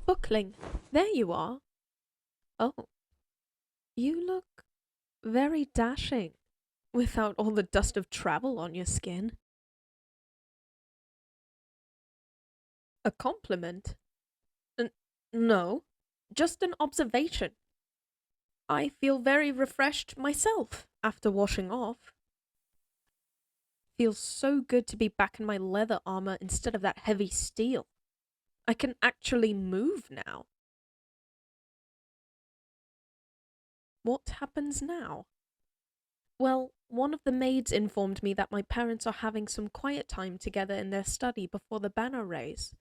Bookling, there you are. Oh, you look very dashing, without all the dust of travel on your skin. A compliment? N- no, just an observation. I feel very refreshed myself after washing off. Feels so good to be back in my leather armor instead of that heavy steel. I can actually move now. What happens now? Well, one of the maids informed me that my parents are having some quiet time together in their study before the banner raise,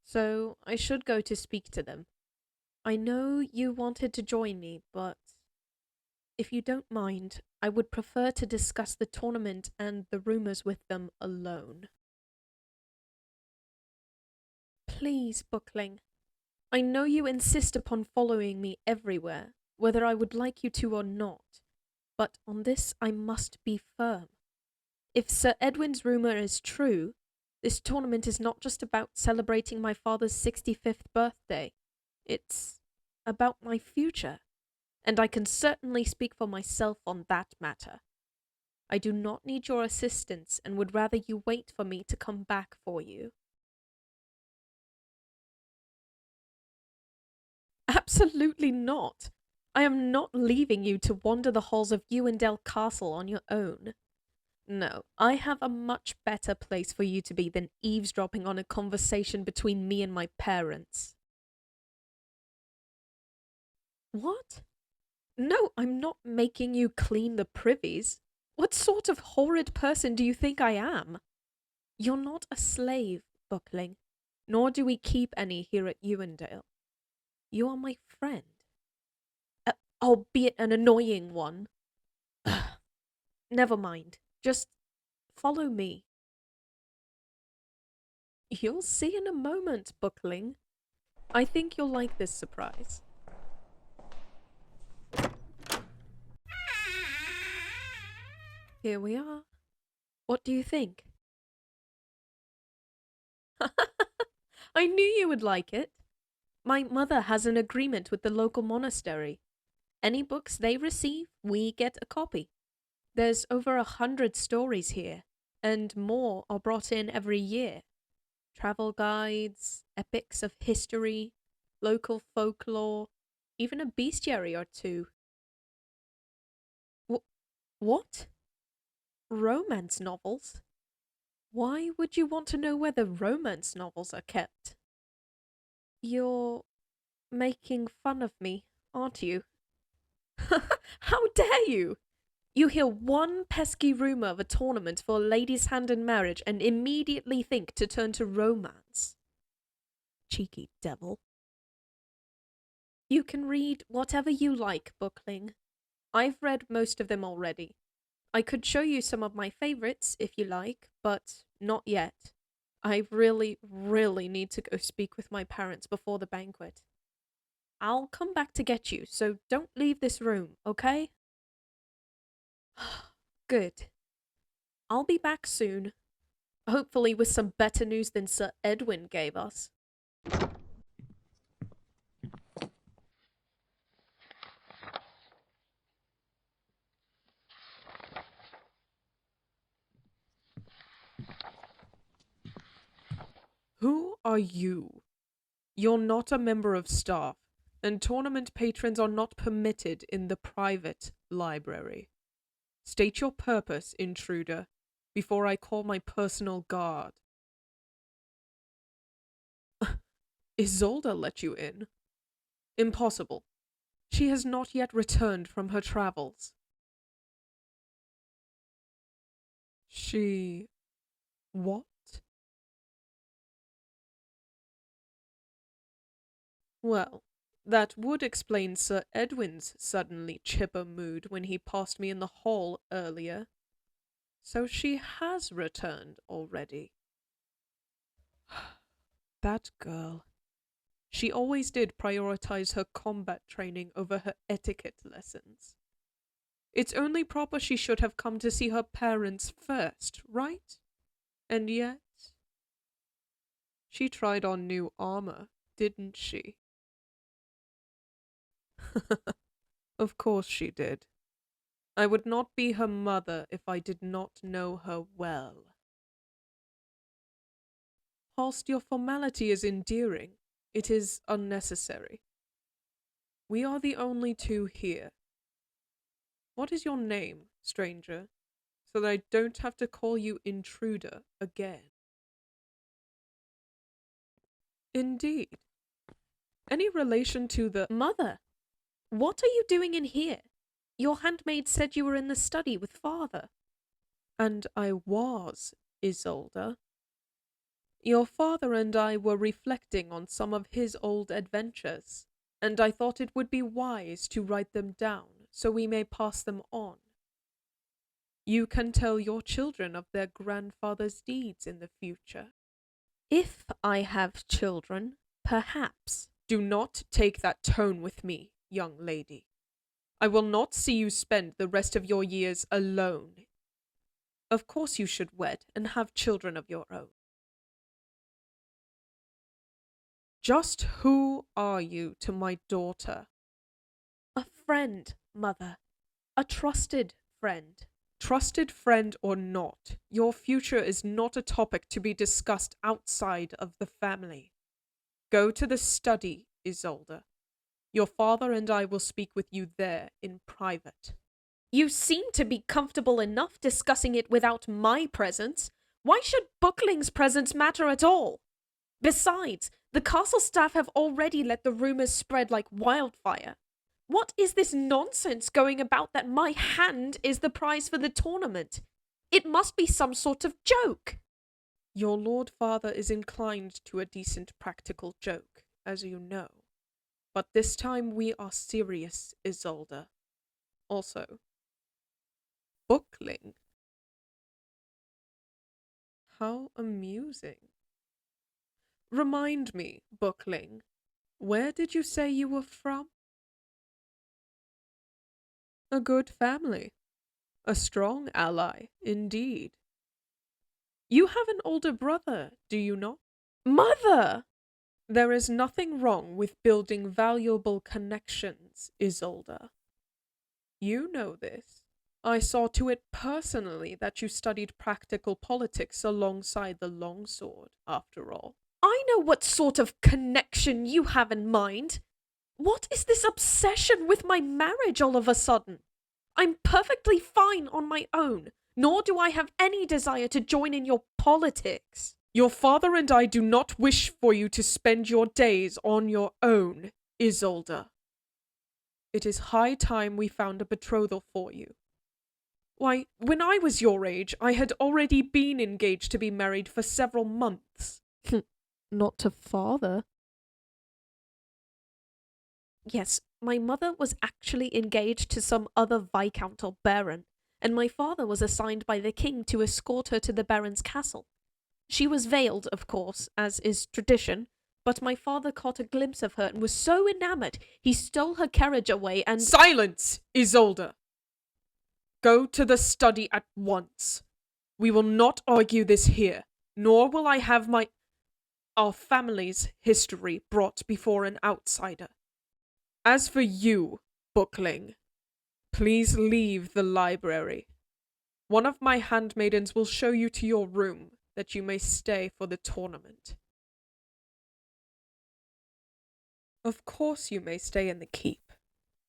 so I should go to speak to them. I know you wanted to join me, but if you don't mind, I would prefer to discuss the tournament and the rumors with them alone. Please, Bookling. I know you insist upon following me everywhere, whether I would like you to or not, but on this I must be firm. If Sir Edwin's rumor is true, this tournament is not just about celebrating my father's 65th birthday. It's about my future, and I can certainly speak for myself on that matter. I do not need your assistance and would rather you wait for me to come back for you. Absolutely not. I am not leaving you to wander the halls of Ewandale Castle on your own. No, I have a much better place for you to be than eavesdropping on a conversation between me and my parents. What? No, I'm not making you clean the privies. What sort of horrid person do you think I am? You're not a slave, Buckling, nor do we keep any here at Ewandale. You are my friend. Albeit an annoying one. Never mind. Just follow me. You'll see in a moment, Buckling. I think you'll like this surprise. Here we are. What do you think? I knew you would like it. My mother has an agreement with the local monastery. Any books they receive, we get a copy. There's over 100 stories here, and more are brought in every year. Travel guides, epics of history, local folklore, even a bestiary or two. What? Romance novels? Why would you want to know where the romance novels are kept? You're making fun of me, aren't you? How dare you! You hear one pesky rumor of a tournament for a lady's hand in marriage and immediately think to turn to romance. Cheeky devil. You can read whatever you like, Bookling. I've read most of them already. I could show you some of my favorites if you like, but not yet. I really, really need to go speak with my parents before the banquet. I'll come back to get you, so don't leave this room, okay? Good. I'll be back soon. Hopefully with some better news than Sir Edwin gave us. Who are you? You're not a member of staff, and tournament patrons are not permitted in the private library. State your purpose, intruder, before I call my personal guard. Isolde let you in? Impossible. She has not yet returned from her travels. She... what? Well, that would explain Sir Edwin's suddenly chipper mood when he passed me in the hall earlier. So she has returned already. That girl. She always did prioritize her combat training over her etiquette lessons. It's only proper she should have come to see her parents first, right? And yet... She tried on new armor, didn't she? Of course she did. I would not be her mother if I did not know her well. Whilst your formality is endearing, it is unnecessary. We are the only two here. What is your name, stranger, so that I don't have to call you intruder again? Indeed. Any relation to the— Mother, what are you doing in here? Your handmaid said you were in the study with father. And I was, Isolde. Your father and I were reflecting on some of his old adventures, and I thought it would be wise to write them down so we may pass them on. You can tell your children of their grandfather's deeds in the future. If I have children, perhaps. Do not take that tone with me, young lady. I will not see you spend the rest of your years alone. Of course you should wed and have children of your own. Just who are you to my daughter? A friend, mother. A trusted friend. Trusted friend or not, your future is not a topic to be discussed outside of the family. Go to the study, Isolde. Your father and I will speak with you there in private. You seem to be comfortable enough discussing it without my presence. Why should Bookling's presence matter at all? Besides, the castle staff have already let the rumors spread like wildfire. What is this nonsense going about that my hand is the prize for the tournament? It must be some sort of joke. Your lord father is inclined to a decent practical joke, as you know. But this time we are serious, Isolde. Also, Bookling. How amusing. Remind me, Bookling, where did you say you were from? A good family. A strong ally, indeed. You have an older brother, do you not? Mother! There is nothing wrong with building valuable connections, Isolde. You know this. I saw to it personally that you studied practical politics alongside the longsword, after all. I know what sort of connection you have in mind. What is this obsession with my marriage all of a sudden? I'm perfectly fine on my own, nor do I have any desire to join in your politics. Your father and I do not wish for you to spend your days on your own, Isolde. It is high time we found a betrothal for you. Why, when I was your age, I had already been engaged to be married for several months. Not to father. Yes, my mother was actually engaged to some other viscount or baron, and my father was assigned by the king to escort her to the baron's castle. She was veiled, of course, as is tradition, but my father caught a glimpse of her and was so enamored he stole her carriage away and— Silence, Isolde! Go to the study at once. We will not argue this here, nor will I have our family's history brought before an outsider. As for you, Bookling, please leave the library. One of my handmaidens will show you to your room, that you may stay for the tournament. Of course you may stay in the keep.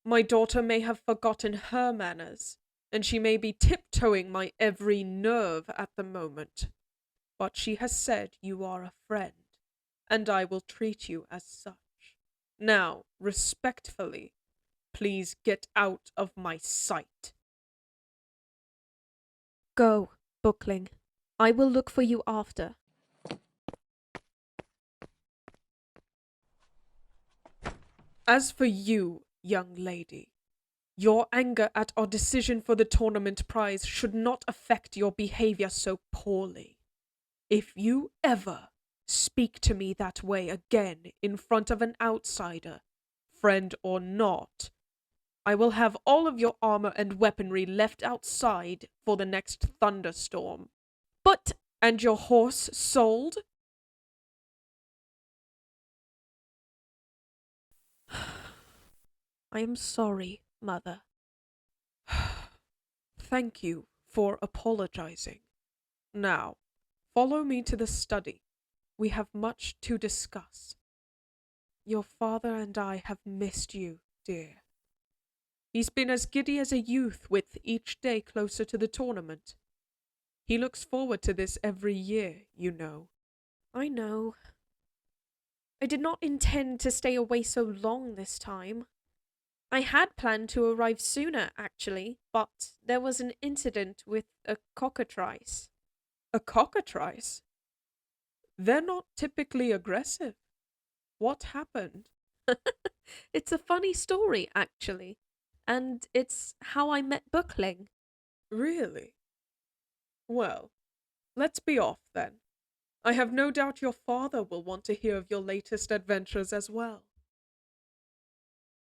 My daughter may have forgotten her manners, and she may be tiptoeing my every nerve at the moment. But she has said you are a friend, and I will treat you as such. Now, respectfully, please get out of my sight. Go, Bookling. I will look for you after. As for you, young lady, your anger at our decision for the tournament prize should not affect your behavior so poorly. If you ever speak to me that way again in front of an outsider, friend or not, I will have all of your armor and weaponry left outside for the next thunderstorm. But— And your horse sold? I am sorry, Mother. Thank you for apologizing. Now, follow me to the study. We have much to discuss. Your father and I have missed you, dear. He's been as giddy as a youth with each day closer to the tournament. He looks forward to this every year, you know. I know. I did not intend to stay away so long this time. I had planned to arrive sooner, actually, but there was an incident with a cockatrice. A cockatrice? They're not typically aggressive. What happened? It's a funny story, actually, and it's how I met Bookling. Really? Well, let's be off then. I have no doubt your father will want to hear of your latest adventures as well.